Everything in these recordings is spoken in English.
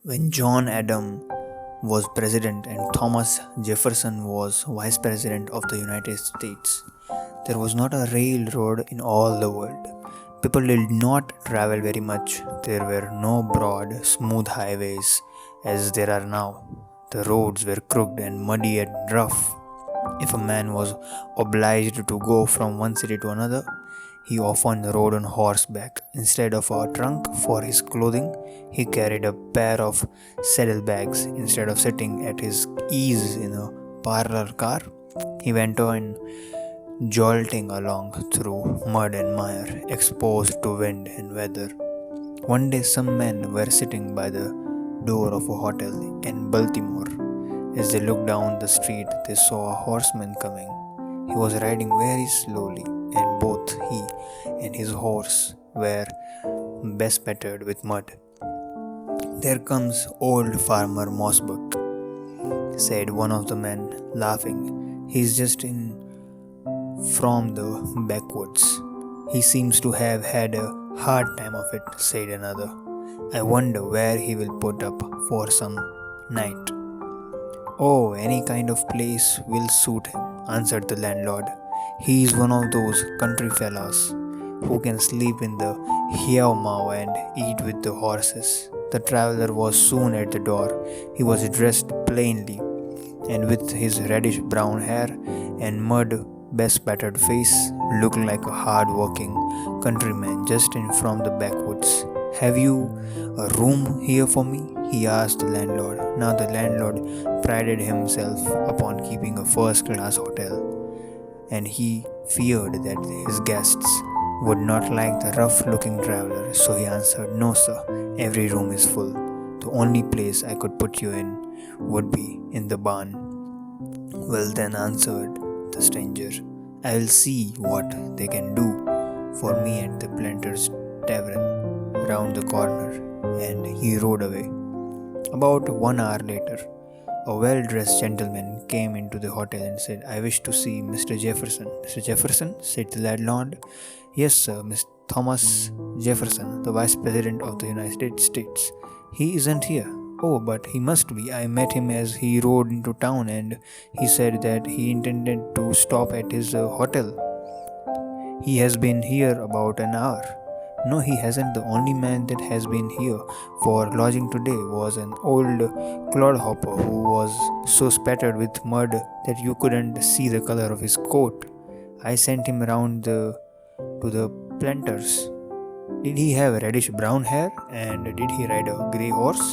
When John Adams was president and Thomas Jefferson was vice president of the United States, there was not a railroad in all the world. People did not travel very much. There were no broad, smooth highways as there are now. The roads were crooked and muddy and rough. If a man was obliged to go from one city to another, he often rode on horseback. Instead of a trunk for his clothing, he carried a pair of saddlebags. Instead of sitting at his ease in a parlor car, he went on jolting along through mud and mire, exposed to wind and weather. One day, some men were sitting by the door of a hotel in Baltimore. As they looked down the street, they saw a horseman coming. He was riding very slowly, and both he and his horse were bespattered with mud. "There comes old Farmer Mossbuck," said one of the men, laughing. "He's just in from the backwoods. He seems to have had a hard time of it," said another. "I wonder where he will put up for some night." "Oh, any kind of place will suit him," answered the landlord. "He is one of those country fellows who can sleep in the haymow and eat with the horses." The traveler was soon at the door. He was dressed plainly, and with his reddish brown hair and mud bespattered face, looked like a hard-working countryman just in from the backwoods. "Have you a room here for me?" he asked the landlord. Now the landlord prided himself upon keeping a first-class hotel, and he feared that his guests would not like the rough-looking traveler, so he answered, "No, sir, every room is full. The only place I could put you in would be in the barn." "Well then," answered the stranger, "I will see what they can do for me at the Planter's Tavern round the corner," and he rode away. About 1 hour later, a well-dressed gentleman came into the hotel and said, "I wish to see Mr. Jefferson." "Mr. Jefferson?" said the landlord. "Yes, sir, Mr. Thomas Jefferson, the Vice President of the United States. He isn't here." "Oh, but he must be. I met him as he rode into town, and he said that he intended to stop at his hotel. He has been here about an hour." "No, he hasn't. The only man that has been here for lodging today was an old clodhopper who was so spattered with mud that you couldn't see the color of his coat. I sent him round to the planters." "Did he have reddish brown hair, and did he ride a grey horse?"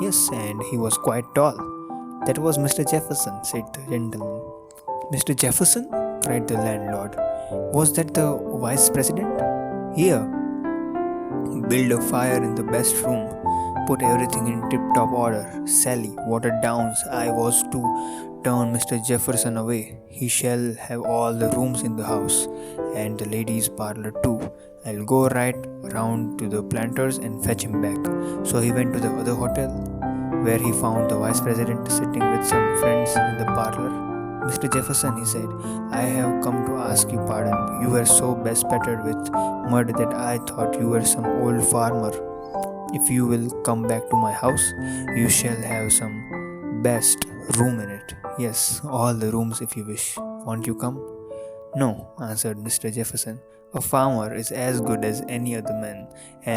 "Yes, and he was quite tall." "That was Mr. Jefferson," said the gentleman. "Mr. Jefferson?" cried the landlord. "Was that the vice president?" "Here, build a fire in the best room, put everything in tip-top order. Sally, water downs. I was to turn Mr. Jefferson away. He shall have all the rooms in the house, and the ladies' parlor too. I'll go right round to the planters and fetch him back." So he went to the other hotel, where he found the vice president sitting with some friends in the parlor. "Mr. Jefferson," he said, "I have come to ask you pardon. You were so bespattered with mud that I thought you were some old farmer. If you will come back to my house, you shall have some best room in it. Yes, all the rooms if you wish. Won't you come?" "No," answered Mr. Jefferson. "A farmer is as good as any other man,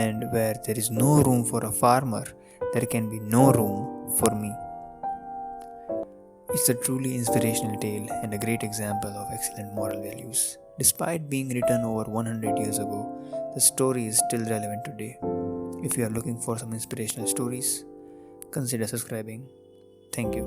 and where there is no room for a farmer, there can be no room for me." It's a truly inspirational tale and a great example of excellent moral values. Despite being written over 100 years ago, the story is still relevant today. If you are looking for some inspirational stories, consider subscribing. Thank you.